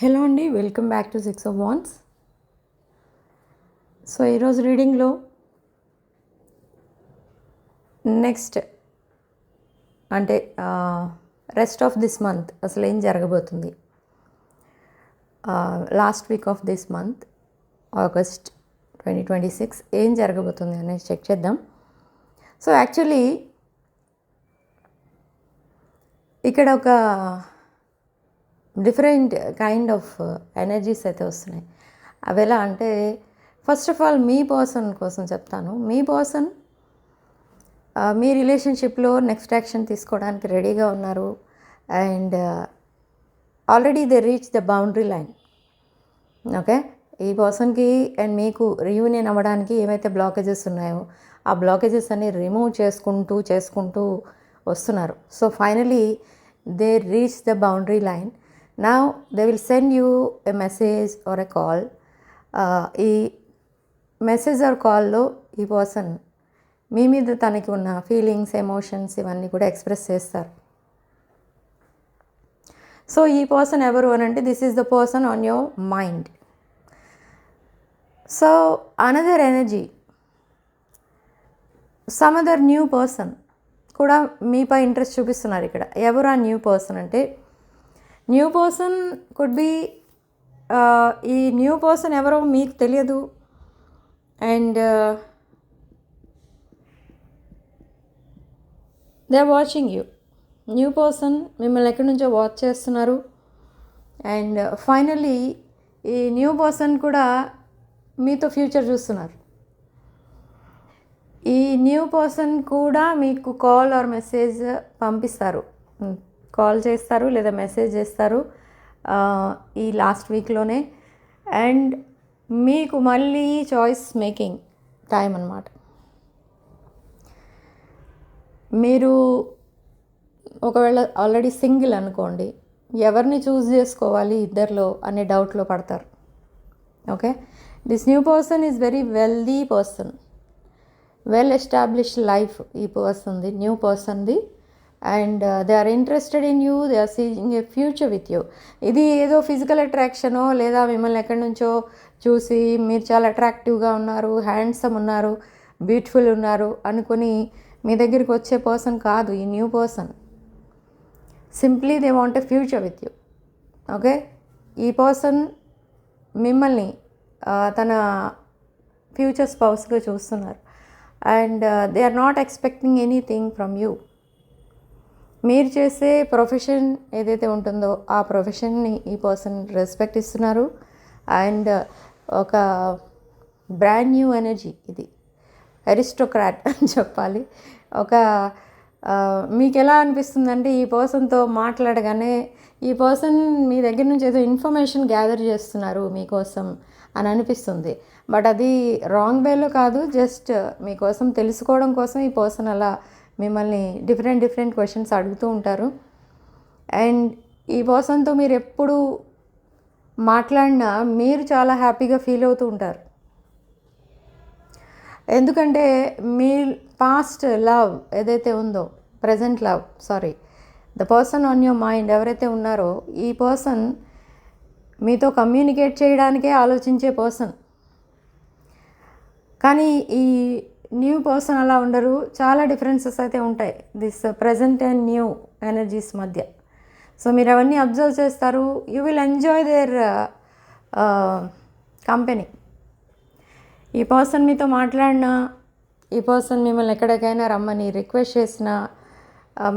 Hello అండి, welcome back to 6 of Wands. So ఈరోజు రీడింగ్లో next అంటే రెస్ట్ ఆఫ్ దిస్ మంత్ అసలు ఏం జరగబోతుంది, last week off this month August 2026 ఏం జరగబోతుంది అనేది చెక్ చేద్దాం. సో యాక్చువల్లీ ఇక్కడ ఒక డిఫరెంట్ కైండ్ ఆఫ్ ఎనర్జీస్ అయితే వస్తున్నాయి. అవి ఎలా అంటే, first of all me person కోసం చెప్తాను. మీ పర్సన్ మీ రిలేషన్షిప్లో నెక్స్ట్ యాక్షన్ తీసుకోవడానికి రెడీగా ఉన్నారు. And already they reach the boundary line. Okay, ఈ పర్సన్కి అండ్ మీకు రీయూనియన్ అవ్వడానికి ఏమైతే బ్లాకేజెస్ ఉన్నాయో ఆ బ్లాకేజెస్ అన్ని రిమూవ్ చేసుకుంటూ వస్తున్నారు. So finally they reach the boundary line. Now they will send you a message or a call. ఈ మెసేజ్ ఆర్ కాల్లో ఈ పర్సన్ మీ మీద తనకి ఉన్న ఫీలింగ్స్, ఎమోషన్స్ ఇవన్నీ కూడా ఎక్స్ప్రెస్ చేస్తారు. సో ఈ పర్సన్ ఎవరు అని అంటే, this is the person on your mind. So another energy, some other new person కూడా మీపై ఇంట్రెస్ట్ చూపిస్తున్నారు. ఇక్కడ ఎవరు ఆ న్యూ పర్సన్ అంటే, న్యూ పర్సన్ కుడ్ బి, ఈ న్యూ పర్సన్ ఎవరో మీకు తెలియదు. And they are watching you. New person మిమ్మల్ని ఎక్కడి నుంచో వాచ్ చేస్తున్నారు. అండ్ ఫైనల్లీ ఈ న్యూ పర్సన్ కూడా మీతో ఫ్యూచర్ చూస్తున్నారు. ఈ న్యూ పర్సన్ కూడా మీకు కాల్ ఆర్ మెసేజ్ పంపిస్తారు, కాల్ చేస్తారు లేదా మెసేజ్ చేస్తారు ఈ లాస్ట్ వీక్లోనే. అండ్ మీకు మళ్ళీ చాయిస్ మేకింగ్ టైం అన్నమాట. మీరు ఒకవేళ ఆల్రెడీ సింగిల్ అనుకోండి, ఎవరిని చూస్ చేసుకోవాలి ఇద్దరిలో అనే డౌట్లో పడతారు. Okay, this new person is very wealthy person, well established life ఈ పర్సన్ది, న్యూ పర్సన్ది. And they are interested in you, they are seeing a future with you. ఇది ఏదో ఫిజికల్ అట్రాక్షనో లేదా మిమ్మల్ని ఎక్కడి నుంచో చూసి మీరు చాలా అట్రాక్టివ్గా ఉన్నారు, హ్యాండ్సమ్ ఉన్నారు, బ్యూటిఫుల్ ఉన్నారు అనుకుని మీ దగ్గరికి వచ్చే పర్సన్ కాదు ఈ new person. Simply they want a future with you. Okay, ఈ పర్సన్ మిమ్మల్ని తన ఫ్యూచర్ స్పౌస్గా చూస్తున్నారు. And they are not expecting anything from you. మీరు చేసే ప్రొఫెషన్ ఏదైతే ఉంటుందో ఆ ప్రొఫెషన్ని ఈ పర్సన్ రెస్పెక్ట్ ఇస్తున్నారు. అండ్ ఒక బ్రాండ్ న్యూ ఎనర్జీ ఇది, అరిస్టోక్రాట్ అని చెప్పాలి. ఒక మీకు ఎలా అనిపిస్తుందంటే, ఈ పర్సన్తో మాట్లాడగానే ఈ పర్సన్ మీ దగ్గర నుంచి ఏదో ఇన్ఫర్మేషన్ గ్యాదర్ చేస్తున్నారు మీకోసం అని అనిపిస్తుంది. బట్ అది రాంగ్ వేలో కాదు, జస్ట్ మీకోసం తెలుసుకోవడం కోసం ఈ పర్సన్ అలా మిమ్మల్ని డిఫరెంట్ క్వశ్చన్స్ అడుగుతూ ఉంటారు. అండ్ ఈ పర్సన్తో మీరు ఎప్పుడు మాట్లాడినా మీరు చాలా హ్యాపీగా ఫీల్ అవుతూ ఉంటారు. ఎందుకంటే మీ పాస్ట్ లవ్ ఏదైతే ఉందో, present love, the person on your mind ఎవరైతే ఉన్నారో ఈ పర్సన్ మీతో కమ్యూనికేట్ చేయడానికే ఆలోచించే పర్సన్. కానీ ఈ న్యూ పర్సన్ అలా ఉండరు, చాలా డిఫరెన్సెస్ అయితే ఉంటాయి this present and new energies మధ్య. సో మీరు అవన్నీ అబ్జర్వ్ చేస్తారు. You will enjoy there company. ఈ పర్సన్ మీతో మాట్లాడినా, ఈ పర్సన్ మిమ్మల్ని ఎక్కడికైనా రమ్మని రిక్వెస్ట్ చేసినా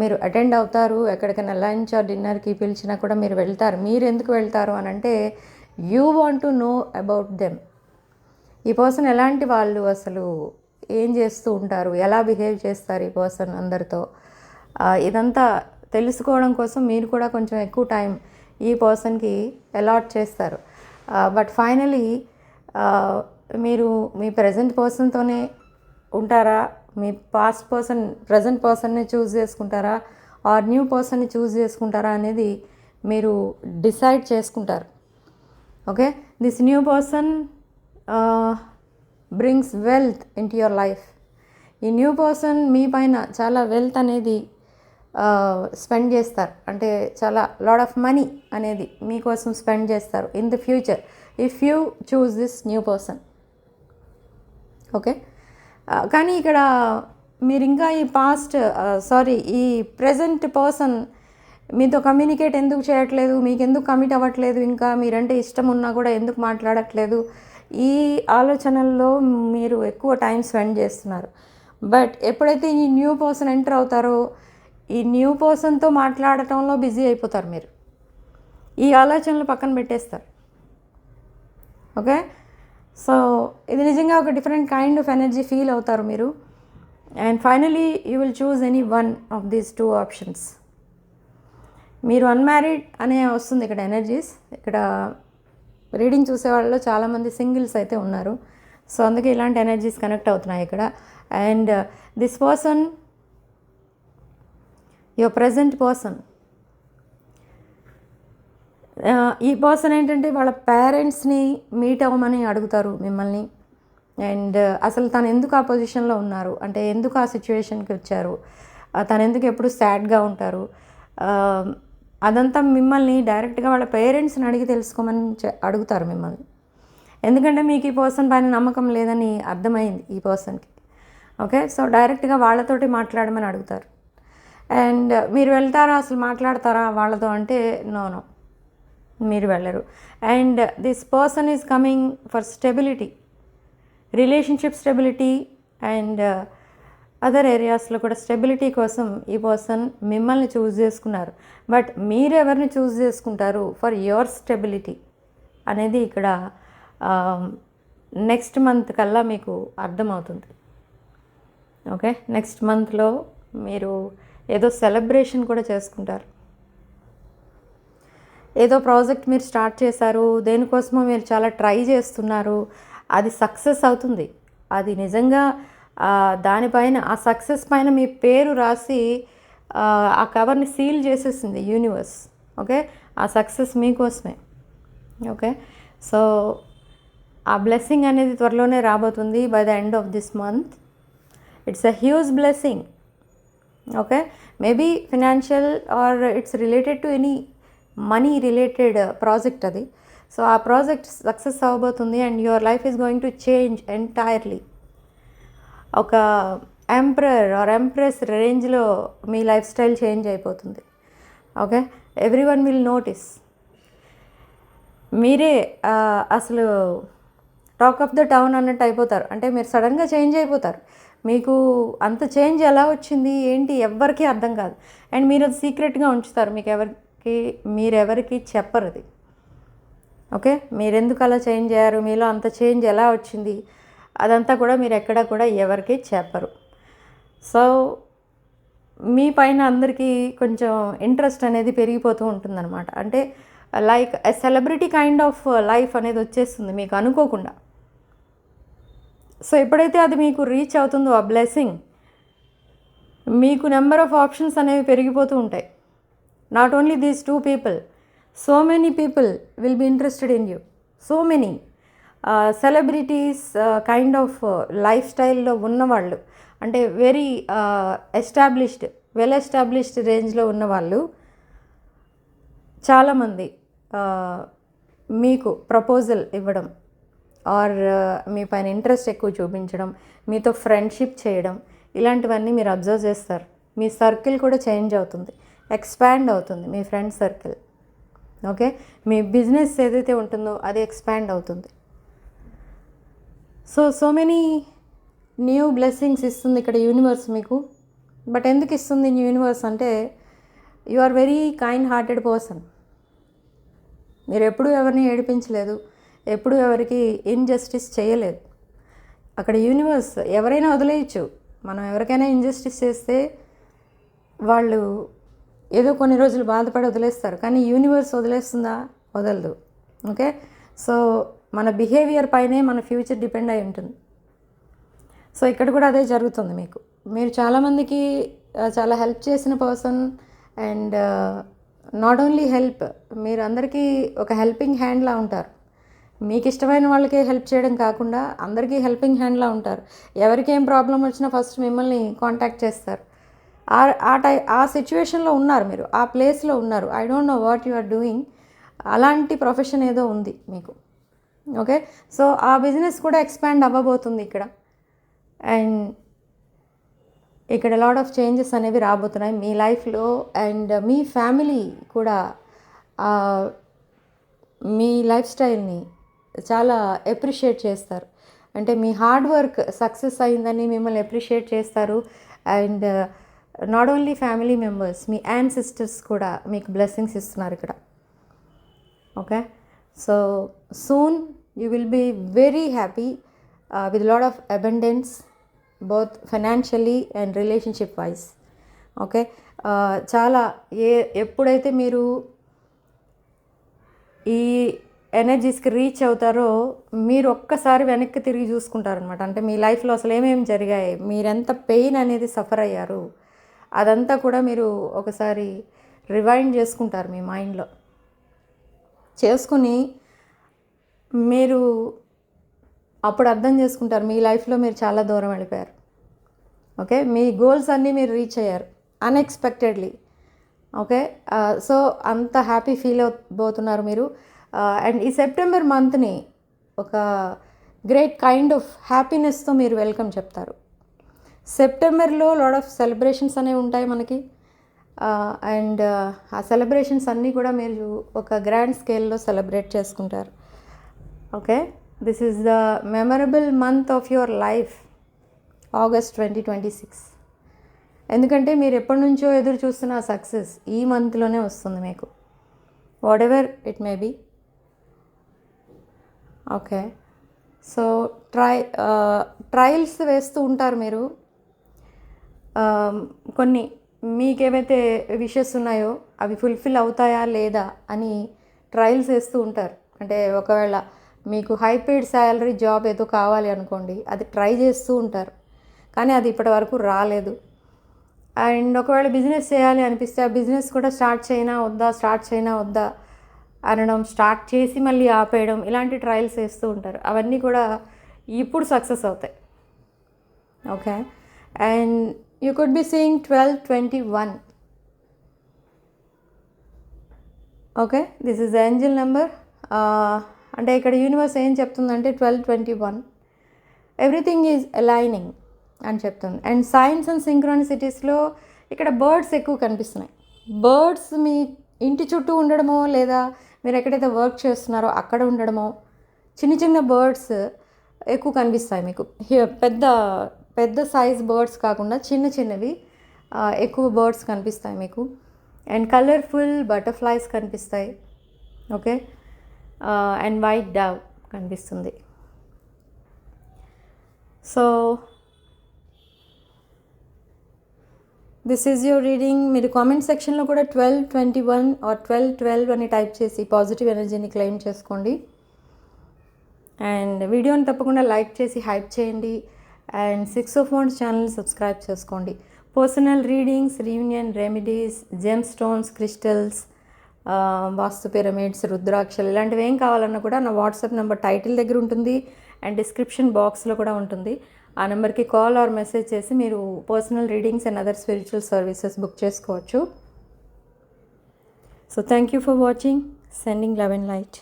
మీరు అటెండ్ అవుతారు. ఎక్కడికైనా లంచ్ ఆర్ డిన్నర్కి పిలిచినా కూడా మీరు వెళ్తారు. మీరు ఎందుకు వెళ్తారు అని అంటే, you want to know about them. ఈ పర్సన్ ఎలాంటి వాళ్ళు, అసలు ఏం చేస్తూ ఉంటారు, ఎలా బిహేవ్ చేస్తారు ఈ పర్సన్ అందరితో, ఇదంతా తెలుసుకోవడం కోసం మీరు కూడా కొంచెం ఎక్కువ టైం ఈ పర్సన్కి అలాట్ చేస్తారు. బట్ ఫైనలీ మీరు మీ ప్రజెంట్ పర్సన్తోనే ఉంటారా, మీ పాస్ట్ పర్సన్ ప్రజెంట్ పర్సన్ని చూస్ చేసుకుంటారా, ఆర్ న్యూ పర్సన్ని చూస్ చేసుకుంటారా అనేది మీరు డిసైడ్ చేసుకుంటారు. Okay, this new person brings wealth in to your life. ఈ న్యూ పర్సన్ మీ పైన చాలా వెల్త్ అనేది స్పెండ్ చేస్తారు. అంటే చాలా లాట్ ఆఫ్ మనీ అనేది మీకోసం స్పెండ్ చేస్తారు in the future if you choose this new person. Okay, కానీ ఇక్కడ మీరు ఇంకా ఈ ప్రజెంట్ పర్సన్ మీతో కమ్యూనికేట్ ఎందుకు చేయట్లేదు, మీకు ఎందుకు కమిట్ అవ్వట్లేదు, ఇంకా మీరంటే ఇష్టం ఉన్నా కూడా ఎందుకు మాట్లాడట్లేదు, ఈ ఆలోచనల్లో మీరు ఎక్కువ టైం స్పెండ్ చేస్తున్నారు. బట్ ఎప్పుడైతే ఈ న్యూ పర్సన్ ఎంటర్ అవుతారో ఈ న్యూ పర్సన్తో మాట్లాడటంలో బిజీ అయిపోతారు. మీరు ఈ ఆలోచనలు పక్కన పెట్టేస్తారు. ఓకే, సో ఇది నిజంగా ఒక different kind of energy feel అవుతారు మీరు. And finally you will choose any one of these 2 options. మీరు అన్మ్యారీడ్ అనే వస్తుంది ఇక్కడ ఎనర్జీస్. ఇక్కడ రీడింగ్ చూసే వాళ్ళలో చాలామంది సింగిల్స్ అయితే ఉన్నారు. సో అందుకే ఇలాంటి ఎనర్జీస్ కనెక్ట్ అవుతున్నాయి ఇక్కడ. And this person, your present person, ఈ పర్సన్ ఏంటంటే వాళ్ళ పేరెంట్స్ని మీట్ అవ్వమని అడుగుతారు మిమ్మల్ని. అండ్ అసలు తను ఎందుకు ఆ పొజిషన్లో ఉన్నారు, అంటే ఎందుకు ఆ సిచ్యువేషన్కి వచ్చారు, తను ఎందుకు ఎప్పుడు సాడ్గా ఉంటారు, అదంతా మిమ్మల్ని డైరెక్ట్గా వాళ్ళ పేరెంట్స్ని అడిగి తెలుసుకోమని అడుగుతారు మిమ్మల్ని. ఎందుకంటే మీకు ఈ పర్సన్ పైన నమ్మకం లేదని అర్థమైంది ఈ పర్సన్కి. ఓకే, సో డైరెక్ట్గా వాళ్ళతోటి మాట్లాడమని అడుగుతారు. అండ్ మీరు వెళ్తారా, అసలు మాట్లాడతారా వాళ్ళతో అంటే నో, మీరు వెళ్ళరు. And this person is coming for stability, relationship stability and other ఏరియాస్లో కూడా స్టెబిలిటీ కోసం ఈ పర్సన్ మిమ్మల్ని చూస్ చేసుకున్నారు. బట్ మీరు ఎవరిని చూస్ చేసుకుంటారు ఫర్ యువర్ స్టెబిలిటీ అనేది ఇక్కడ నెక్స్ట్ మంత్ కల్లా మీకు అర్థమవుతుంది. ఓకే, నెక్స్ట్ మంత్లో మీరు ఏదో సెలబ్రేషన్ కూడా చేసుకుంటారు. ఏదో ప్రాజెక్ట్ మీరు స్టార్ట్ చేశారు, దేనికోసమో మీరు చాలా ట్రై చేస్తున్నారు, అది సక్సెస్ అవుతుంది. అది నిజంగా దానిపైన ఆ సక్సెస్ పైన మీ పేరు రాసి ఆ కవర్ని సీల్ చేసేసింది యూనివర్స్. ఓకే, ఆ సక్సెస్ మీకోసమే. ఓకే, సో ఆ బ్లెస్సింగ్ అనేది త్వరలోనే రాబోతుంది by the end of this month. It's a huge blessing. Okay, maybe financial or it's related to any money related project అది. సో ఆ ప్రాజెక్ట్ సక్సెస్ అవ్వబోతుంది and your life is going to change entirely. ఒక emperor or empress రేంజ్లో మీ life style change అయిపోతుంది. Okay, every one will notice. మీరే అసలు talk of the town అన్నట్టు అయిపోతారు. అంటే మీరు సడన్గా చేంజ్ అయిపోతారు. మీకు అంత చేంజ్ ఎలా వచ్చింది ఏంటి ఎవ్వరికీ అర్థం కాదు. అండ్ మీరు అది సీక్రెట్గా ఉంచుతారు, మీరెవరికి చెప్పరు అది. ఓకే, మీరెందుకు అలా చేంజ్ అయ్యారు, మీలో అంత చేంజ్ ఎలా వచ్చింది, అదంతా కూడా మీరు ఎక్కడ కూడా ఎవరికి చెప్పరు. సో మీ పైన అందరికీ కొంచెం ఇంట్రెస్ట్ అనేది పెరిగిపోతూ ఉంటుందన్నమాట. అంటే like a celebrity kind of life అనేది వచ్చేస్తుంది మీకు అనుకోకుండా. సో ఎప్పుడైతే అది మీకు రీచ్ అవుతుందో ఆ బ్లెస్సింగ్, మీకు నెంబర్ ఆఫ్ ఆప్షన్స్ అనేవి పెరిగిపోతూ ఉంటాయి. Not only these 2 people, so many people will be interested in you. So many celebrities kind of life స్టైల్లో ఉన్నవాళ్ళు, అంటే వెరీ వెల్ ఎస్టాబ్లిష్డ్ రేంజ్లో ఉన్నవాళ్ళు చాలామంది మీకు ప్రపోజల్ ఇవ్వడం ఆర్ మీ పైన ఇంట్రెస్ట్ ఎక్కువ చూపించడం, మీతో ఫ్రెండ్షిప్ చేయడం, ఇలాంటివన్నీ మీరు అబ్జర్వ్ చేస్తారు. మీ సర్కిల్ కూడా చేంజ్ అవుతుంది, ఎక్స్పాండ్ అవుతుంది మీ ఫ్రెండ్ సర్కిల్. ఓకే, మీ బిజినెస్ ఏదైతే ఉంటుందో అది ఎక్స్పాండ్ అవుతుంది. సో మెనీ న్యూ బ్లెస్సింగ్స్ ఇస్తుంది ఇక్కడ యూనివర్స్ మీకు. బట్ ఎందుకు ఇస్తుంది యూనివర్స్ అంటే you are very kind hearted person. మీరు ఎప్పుడూ ఎవరిని ఏడిపించలేదు, ఎప్పుడూ ఎవరికి ఇన్జస్టిస్ చేయలేదు. అక్కడ యూనివర్స్ ఎవరైనా వదిలేయచ్చు. మనం ఎవరికైనా ఇన్జస్టిస్ చేస్తే వాళ్ళు ఏదో కొన్ని రోజులు బాధపడి వదిలేస్తారు, కానీ యూనివర్స్ వదిలేస్తుందా? వదలదు. ఓకే, సో మన బిహేవియర్ పైనే మన ఫ్యూచర్ డిపెండ్ అయి ఉంటుంది. సో ఇక్కడ కూడా అదే జరుగుతుంది మీకు. మీరు చాలామందికి చాలా హెల్ప్ చేసిన person. And not only help, మీరు అందరికీ ఒక హెల్పింగ్ హ్యాండ్లా ఉంటారు. మీకు ఇష్టమైన వాళ్ళకే హెల్ప్ చేయడం కాకుండా అందరికీ హెల్పింగ్ హ్యాండ్లా ఉంటారు. ఎవరికి ఏం ప్రాబ్లం వచ్చినా ఫస్ట్ మిమ్మల్ని కాంటాక్ట్ చేస్తారు. ఆ సిచ్యువేషన్లో ఉన్నారు మీరు, ఆ ప్లేస్లో ఉన్నారు. I don't know what you are doing. అలాంటి ప్రొఫెషన్ ఏదో ఉంది మీకు. ఓకే, సో ఆ బిజినెస్ కూడా ఎక్స్పాండ్ అవ్వబోతుంది ఇక్కడ. అండ్ ఇక్కడ లాట్ ఆఫ్ చేంజెస్ అనేవి రాబోతున్నాయి మీ లైఫ్లో. అండ్ మీ ఫ్యామిలీ కూడా మీ లైఫ్ స్టైల్ని చాలా ఎప్రిషియేట్ చేస్తారు. అంటే మీ హార్డ్ వర్క్ సక్సెస్ అయిందని మిమ్మల్ని ఎప్రిషియేట్ చేస్తారు. And not only family members, మీ యాన్సిస్టర్స్ కూడా మీకు బ్లెస్సింగ్స్ ఇస్తున్నారు ఇక్కడ. Okay, so soon you will be very happy with lot of abundance both financially and relationship wise. Okay, చాలా ఎప్పుడైతే మీరు ఈ ఎనర్జీస్కి రీచ్ అవుతారో మీరు ఒక్కసారి వెనక్కి తిరిగి చూసుకుంటారనమాట. అంటే మీ లైఫ్లో అసలు ఏమేమి జరిగాయి, మీరెంత పెయిన్ అనేది సఫర్ అయ్యారు, అదంతా కూడా మీరు ఒకసారి రివైండ్ చేసుకుంటారు మీ మైండ్లో. చేసుకుని మీరు అప్పుడు అర్థం చేసుకుంటారు మీ లైఫ్లో మీరు చాలా దూరం వెళ్ళిపోయారు. ఓకే, మీ గోల్స్ అన్నీ మీరు రీచ్ అయ్యారు అన్ఎక్స్పెక్టెడ్లీ. ఓకే, సో అంత హ్యాపీ ఫీల్ అవబోతున్నారు మీరు. అండ్ ఈ సెప్టెంబర్ మంత్ని ఒక గ్రేట్ కైండ్ ఆఫ్ హ్యాపీనెస్తో మీరు వెల్కమ్ చెప్తారు. సెప్టెంబర్లో లాట్ ఆఫ్ సెలబ్రేషన్స్ అనేవి ఉంటాయి మనకి. అండ్ ఆ సెలబ్రేషన్స్ అన్నీ కూడా మీరు ఒక గ్రాండ్ స్కేల్లో సెలబ్రేట్ చేసుకుంటారు. Okay, this is the memorable month of your life, August 2026. ఎందుకంటే మీరు ఎప్పటి నుంచో ఎదురు చూస్తున్న సక్సెస్ ఈ మంత్లోనే వస్తుంది మీకు, whatever it may be. Okay, so trials వేస్తూ ఉంటారు మీరు. కొన్ని మీకేవైతే విషెస్ ఉన్నాయో అవి ఫుల్ఫిల్ అవుతాయా లేదా అని ట్రయల్స్ వేస్తూ ఉంటారు. అంటే ఒకవేళ మీకు హై పెయిడ్ శాలరీ జాబ్ ఏదో కావాలి అనుకోండి, అది ట్రై చేస్తూ ఉంటారు, కానీ అది ఇప్పటి వరకు రాలేదు. అండ్ ఒకవేళ బిజినెస్ చేయాలి అనిపిస్తే ఆ బిజినెస్ కూడా స్టార్ట్ చేయనా వద్దా అనడం, స్టార్ట్ చేసి మళ్ళీ ఆపేయడం, ఇలాంటి ట్రయల్స్ వేస్తూ ఉంటారు. అవన్నీ కూడా ఇప్పుడు సక్సెస్ అవుతాయి. Okay, and you could be seeing 1221. Okay, this is Angel number. అంటే ఇక్కడ యూనివర్స్ ఏం చెప్తుందంటే 1221 ఎవ్రీథింగ్ ఈజ్ అలైనింగ్ అని చెప్తుంది. అండ్ సైన్స్ అండ్ సింక్రోనిసిటీస్లో ఇక్కడ బర్డ్స్ ఎక్కువ కనిపిస్తున్నాయి. బర్డ్స్ మీ ఇంటి చుట్టూ ఉండడమో, లేదా మీరు ఎక్కడైతే వర్క్ చేస్తున్నారో అక్కడ ఉండడమో, చిన్న చిన్న బర్డ్స్ ఎక్కువ కనిపిస్తాయి మీకు. పెద్ద పెద్ద సైజ్ బర్డ్స్ కాకుండా చిన్న చిన్నవి ఎక్కువ బర్డ్స్ కనిపిస్తాయి మీకు. అండ్ కలర్ఫుల్ బటర్ఫ్లైస్ కనిపిస్తాయి. ఓకే, అండ్ వైట్ డవ్ కనిపిస్తుంది. So this is your reading. మీరు కామెంట్ సెక్షన్లో కూడా 1221 ఆర్ 1212 అని టైప్ చేసి పాజిటివ్ ఎనర్జీని క్లెయిమ్ చేసుకోండి. అండ్ వీడియోని తప్పకుండా లైక్ చేసి హైప్ చేయండి. And 6 of Wands channel subscribe చేసుకోండి. Personal readings, reunion remedies, gem stones, crystals, vastu pyramids, రుద్రాక్షలు, ఇలాంటివి ఏం కావాలన్నా కూడా నా వాట్సాప్ నెంబర్ టైటిల్ దగ్గర ఉంటుంది అండ్ డిస్క్రిప్షన్ బాక్స్లో కూడా ఉంటుంది. ఆ నెంబర్కి కాల్ ఆర్ మెసేజ్ చేసి మీరు personal readings and other spiritual services book చేసుకోవచ్చు. So thank you for watching. Sending love and light.